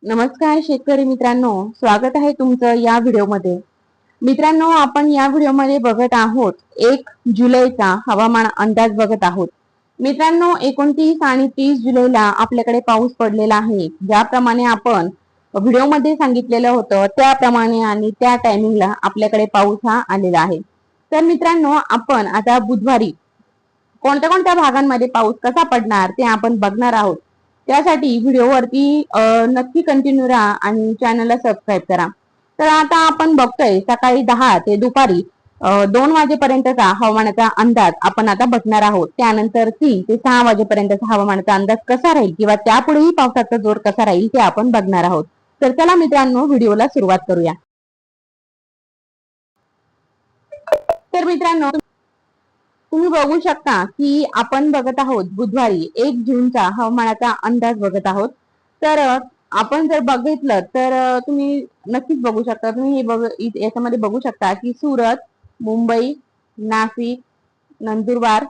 नमस्कार शेतकरी मित्रांनो, स्वागत आहे तुमचं या व्हिडिओमध्ये। मित्रांनो, आपण या व्हिडिओमध्ये बघत आहोत 1 जुलैचा हवामान अंदाज बघत आहोत। मित्रांनो, 29 आणि 30 जुलैला आपल्याकडे पाऊस पडलेला आहे। ज्याप्रमाणे आपण व्हिडिओमध्ये सांगितलेलं होतं त्याप्रमाणे आणि त्या टायमिंगला आपल्याकडे पाऊस हा आलेला आहे। तर मित्रांनो, आपण आता बुधवारी कोणत्या कोणत्या भागांमध्ये पाऊस कसा पडणार ते आपण बघणार आहोत। त्यासाठी व्हिडिओवरती नक्की कंटिन्यू राहा आणि चॅनलला सबस्क्राईब करा। तर आता आपण बघतोय सकाळी 10 ते दुपारी 2 वाजेपर्यंतचा हवामानाचा अंदाज आपण आता बघणार आहोत। त्यानंतर 3 ते 6 वाजेपर्यंतचा हवामानाचा अंदाज कसा राहील किंवा त्यापुढेही पावसाचा जोर कसा राहील ते आपण बघणार आहोत। तर चला मित्रांनो, व्हिडिओला सुरुवात करूया। तर मित्रांनो, तुम्ही बघू शकता की आपण बघत आहोत बुधवारी 1 जूनचा हवामानाचा अंदाज बघत आहोत। तर आपण जर बघितलं तर तुम्ही नक्कीच बघू शकता, तुम्ही याच्यामध्ये बघू शकता की सुरत, मुंबई, नाशिक, नंदुरबार,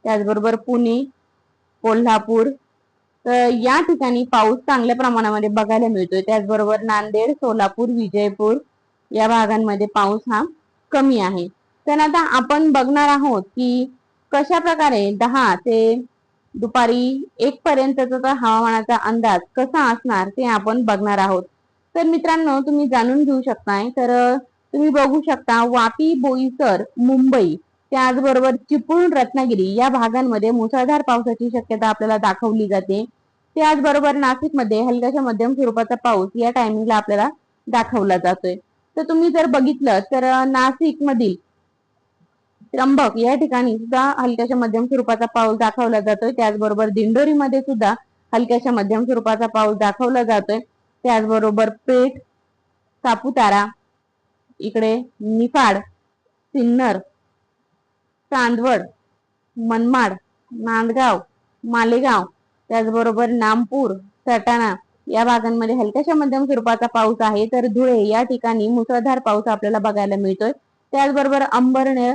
त्याचबरोबर पुणे, कोल्हापूर, तर या ठिकाणी पाऊस चांगल्या प्रमाणामध्ये बघायला मिळतोय। त्याचबरोबर नांदेड, सोलापूर, विजयपूर या भागांमध्ये पाऊस हा कमी आहे। तर आता आपण बघणार आहोत की कशा प्रकारे 10 ते दुपारी 1 पर्यंतचा हवामानाचा अंदाज कसा असणार ते आपण बघणार आहोत। तर मित्रांनो, तुम्ही जाणून घेऊ शकताय। तर तुम्ही बघू शकता वापी, बोईसर, मुंबई, त्याचबरोबर चिपळूण, रत्नागिरी या भागांमध्ये मुसळधार पावसाची शक्यता आपल्याला दाखवली जाते। त्याचबरोबर नाशिकमध्ये हलक्याच्या मध्यम स्वरूपाचा पाऊस या टायमिंगला आपल्याला दाखवला जातोय। तर तुम्ही जर बघितलं तर नाशिक मधील त्र्यंबक या ठिकाणी सुद्धा हलक्याच्या मध्यम स्वरूपाचा पाऊस दाखवला जातोय। त्याचबरोबर दिंडोरीमध्ये सुद्धा हलक्याच्या मध्यम स्वरूपाचा पाऊस दाखवला जातोय। त्याचबरोबर पेठ, सापुतारा, इकडे निफाड, सिन्नर, चांदवड, मनमाड, नांदगाव, मालेगाव, त्याचबरोबर नामपूर, सटाणा या भागांमध्ये हलक्याच्या मध्यम स्वरूपाचा पाऊस आहे। तर धुळे या ठिकाणी मुसळधार पाऊस आपल्याला बघायला मिळतोय। त्याचबरोबर अंबरनेर,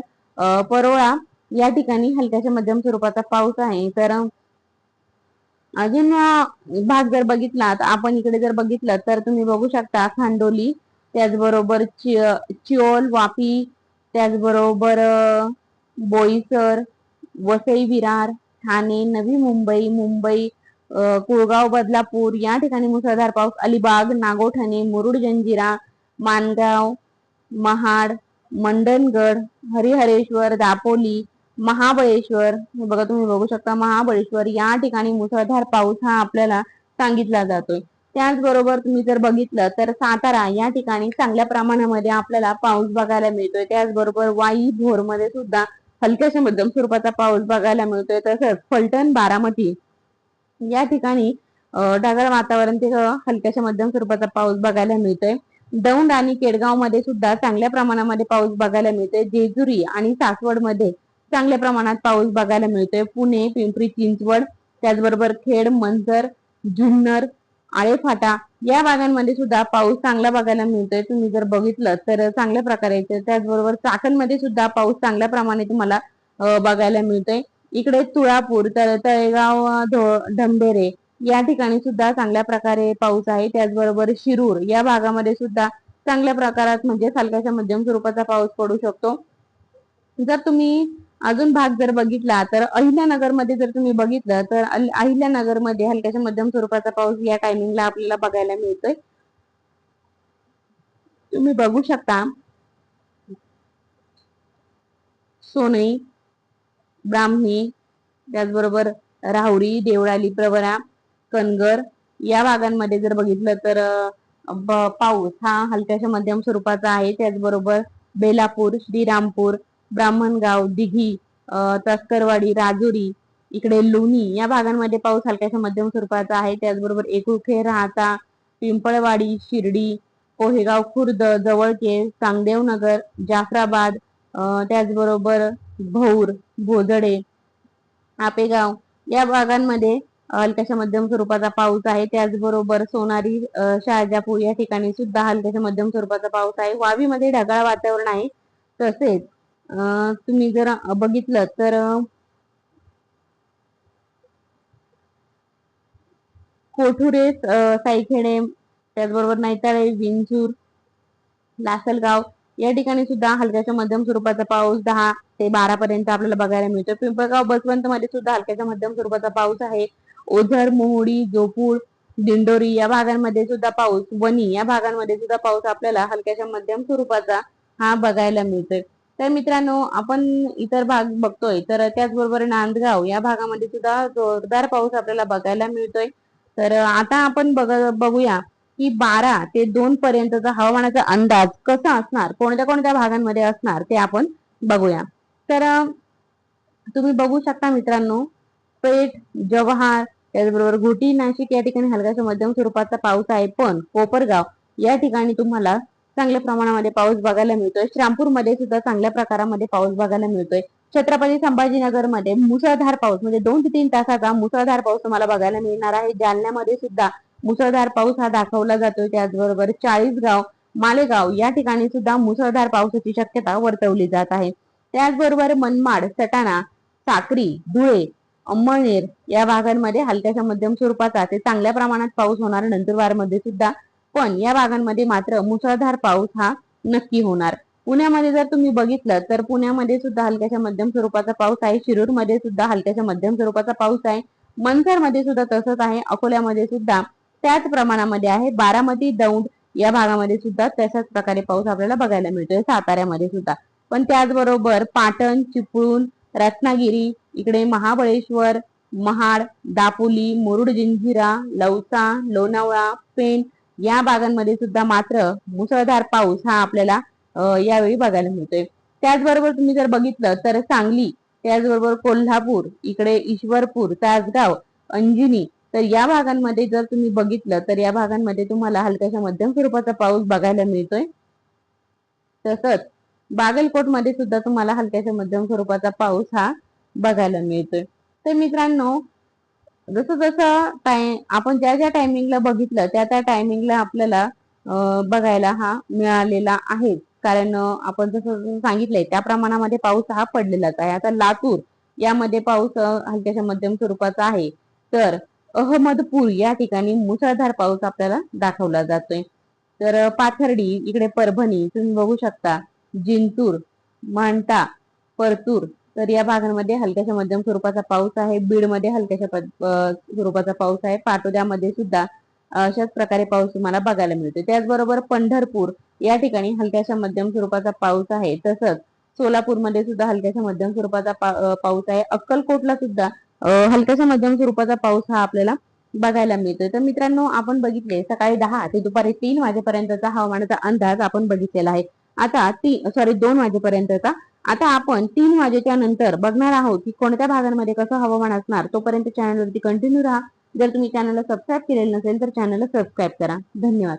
परोळा या ठिकाणी हलक्याच्या मध्यम स्वरूपाचा पाऊस आहे। तर अजून भाग जर बघितला तर आपण इकडे जर बघितलं तर तुम्ही बघू शकता खांडोली, त्याचबरोबर चिओल, वापी, त्याचबरोबर बोईसर, वसई विरार, ठाणे, नवी मुंबई, मुंबई, कुळगाव, बदलापूर या ठिकाणी मुसळधार पाऊस, अलिबाग, नागोठणे, मुरुड जंजिरा, मानगाव, महाड, मंडणगड, हरिहरेश्वर, दापोली, महाबळेश्वर, बघा तुम्ही बघू शकता महाबळेश्वर या ठिकाणी मुसळधार पाऊस हा आपल्याला सांगितला जातोय। त्याचबरोबर तुम्ही जर बघितलं तर सातारा या ठिकाणी चांगल्या प्रमाणामध्ये आपल्याला पाऊस बघायला मिळतोय। त्याचबरोबर वाई, भोरमध्ये सुद्धा हलक्याच्या मध्यम स्वरूपाचा पाऊस बघायला मिळतोय। तसंच फलटण, बारामती या ठिकाणी ढगाळ वातावरण ते हलक्याच्या मध्यम स्वरूपाचा पाऊस बघायला मिळतोय। दौंड आणि केडगाव मध्ये सुद्धा चांगल्या प्रमाणामध्ये पाऊस बघायला मिळतोय। जेजुरी आणि सासवड मध्ये चांगल्या प्रमाणात पाऊस बघायला मिळतोय। पुणे, पिंपरी चिंचवड, त्याचबरोबर खेड, मंचर, जुन्नर, आळेफाटा या भागांमध्ये सुद्धा पाऊस चांगला बघायला मिळतोय। तुम्ही जर बघितलं तर चांगल्या प्रकारे त्याचबरोबर चाकणमध्ये सुद्धा पाऊस चांगल्या प्रमाणे तुम्हाला बघायला मिळतोय। इकडे तुळापूर, तळेगाव, ढमढेरे या ठिकाणी सुद्धा चांगल्या प्रकारे पाऊस आहे। त्याचबरोबर शिरूर या भागामध्ये सुद्धा चांगल्या प्रकारात म्हणजे हलक्याच्या मध्यम स्वरूपाचा पाऊस पडू शकतो। जर तुम्ही अजून भाग जर बघितला तर अहिल्यानगर मध्ये जर तुम्ही बघितलं तर अहिल्यानगर मध्ये हलक्याच्या मध्यम स्वरूपाचा पाऊस या टायमिंगला आपल्याला बघायला मिळतोय। तुम्ही बघू शकता सोनई, ब्राह्मणी, त्याचबरोबर राहुरी, देवळाली, प्रवरा, कनगर या भागांमध्ये जर बघितलं तर पाऊस हा हलक्याच्या मध्यम स्वरूपाचा आहे। त्याचबरोबर बेलापूर, श्रीरामपूर, ब्राह्मणगाव, दिघी, तस्करवाडी, राजुरी, इकडे लोणी या भागांमध्ये पाऊस हलक्याच्या मध्यम स्वरूपाचा आहे। त्याचबरोबर एकुळखे, राहाता, पिंपळवाडी, शिर्डी, कोहेगाव खुर्द, जवळके, चांगदेवनगर, जाफराबाद, त्याचबरोबर भौर, भोजडे, आपेगाव या भागांमध्ये हलक्याच्या मध्यम स्वरूपाचा पाऊस आहे। त्याचबरोबर सोनारी, शहाजापूर या ठिकाणी सुद्धा हलक्याच्या मध्यम स्वरूपाचा पाऊस आहे। वावीमध्ये ढगाळ वातावरण आहे। तसेच तुम्ही जर बघितलं तर कोठुरे, सायखेडे, त्याचबरोबर नैताळे, विंचूर, लासलगाव या ठिकाणी सुद्धा हलक्याच्या मध्यम स्वरूपाचा पाऊस 10 ते 12 पर्यंत आपल्याला बघायला मिळतो. पिंपळगाव, बसवंत मध्ये सुद्धा हलक्याच्या मध्यम स्वरूपाचा पाऊस आहे. ओझर, मोहोळी, जोपूर, दिंडोरी या भागांमध्ये सुद्धा पाऊस, वणी या भागांमध्ये सुद्धा पाऊस आपल्याला हलक्याच्या मध्यम स्वरूपाचा हा बघायला मिळतोय. तर मित्रांनो, आपण इतर भाग बघतोय तर त्याचबरोबर नांदगाव या भागामध्ये सुद्धा जोरदार पाऊस आपल्याला बघायला मिळतोय. तर आता आपण बघूया की 12 ते 2 पर्यंतचा हवामानाचा अंदाज कसा असणार, कोणत्या कोणत्या भागांमध्ये असणार ते आपण बघूया. तर तुम्ही बघू शकता मित्रांनो, पेठ, जव्हार, त्याचबरोबर घोटी, नाशिक या ठिकाणी हलकाच्या मध्यम स्वरूपाचा पाऊस आहे. पण कोपरगाव या ठिकाणी तुम्हाला चांगल्या प्रमाणामध्ये पाऊस बघायला मिळतोय. श्रामपूरमध्ये सुद्धा चांगल्या प्रकारामध्ये पाऊस बघायला मिळतोय. छत्रपती संभाजीनगरमध्ये मुसळधार पाऊस म्हणजे 2 ते 3 तासाचा मुसळधार पाऊस तुम्हाला बघायला मिळणार आहे. जालन्यामध्ये सुद्धा मुसळधार पाऊस हा दाखवला जातोय. त्याचबरोबर चाळीसगाव, मालेगाव या ठिकाणी सुद्धा मुसळधार पावसाची शक्यता वर्तवली जात आहे. त्याचबरोबर मनमाड, सटाणा, साक्री, धुळे, अंमळनेर या भागांमध्ये हलक्याच्या मध्यम स्वरूपाचा ते चांगल्या प्रमाणात पाऊस होणार. नंदुरबारमध्ये सुद्धा, पण या भागांमध्ये मात्र मुसळधार पाऊस हा नक्की होणार. पुण्यामध्ये जर तुम्ही बघितलं तर पुण्यामध्ये सुद्धा हलक्याच्या मध्यम स्वरूपाचा पाऊस आहे. शिरूरमध्ये सुद्धा हलक्याच्या मध्यम स्वरूपाचा पाऊस आहे. मनसरमध्ये सुद्धा तसंच आहे. अकोल्यामध्ये सुद्धा त्याच प्रमाणामध्ये आहे. बारामती, दौंड या भागामध्ये सुद्धा तशाच प्रकारे पाऊस आपल्याला बघायला मिळतोय. साताऱ्यामध्ये सुद्धा, पण त्याचबरोबर पाटण, चिपळूण, रत्नागिरी, इकडे महाबळेश्वर, महाड, दापोली, मुरुड, जंजिरा, लौसा, लोणावळा, पेण या भागांमध्ये सुद्धा मात्र मुसळधार पाऊस हा आपल्याला यावेळी बघायला मिळतोय. त्याचबरोबर तुम्ही जर बघितलं तर सांगली, त्याचबरोबर कोल्हापूर, इकडे ईश्वरपूर, तासगाव, अंजनी तर या भागांमध्ये जर तुम्ही बघितलं तर या भागांमध्ये तुम्हाला हलक्याच्या मध्यम स्वरूपाचा पाऊस बघायला मिळतोय. तसंच बागलकोट मध्ये सुद्धा तुम्हाला हलक्याच्या मध्यम स्वरूपाचा पाऊस हा बघायला मिळतोय. तर मित्रांनो, जसं जसं आपण ज्या ज्या टायमिंगला बघितलं त्या त्या टायमिंगला आपल्याला बघायला हा मिळालेला आहे. कारण आपण जसं सांगितलंय त्या प्रमाणामध्ये पाऊस हा पडलेलाच आहे. आता लातूर यामध्ये पाऊस हलक्याच्या मध्यम स्वरूपाचा आहे. तर अहमदपूर या ठिकाणी मुसळधार पाऊस आपल्याला दाखवला जातोय. तर पाथर्डी, इकडे परभणी तुम्ही बघू शकता, जिंतूर, मांडा, परतूर तर या भागांमध्ये हलक्याच्या मध्यम स्वरूपाचा पाऊस आहे. बीडमध्ये हलक्याच्या स्वरूपाचा पाऊस आहे. पाटोद्यामध्ये सुद्धा अशाच प्रकारे पाऊस तुम्हाला बघायला मिळतो. त्याचबरोबर पंढरपूर या ठिकाणी हलक्याच्या मध्यम स्वरूपाचा पाऊस आहे. तसंच सोलापूरमध्ये सुद्धा हलक्याच्या मध्यम स्वरूपाचा पाऊस आहे. अक्कलकोटला सुद्धा हलक्याच्या मध्यम स्वरूपाचा पाऊस हा आपल्याला बघायला मिळतोय. तर मित्रांनो, आपण बघितले सकाळी 10 ते दुपारी 3 वाजेपर्यंतचा हवामानाचा अंदाज आपण बघितलेला आहे. आता 2 वाजेपर्यंतचा. आता आपण 3 वाजेच्या नंतर बघणार आहोत की कोणत्या भागांमध्ये कसं हवामान असणार. तोपर्यंत चॅनलवरती कंटिन्यू राहा. जर तुम्ही चॅनलला सबस्क्राईब केलेलं नसेल तर चॅनलला सबस्क्राईब करा. धन्यवाद.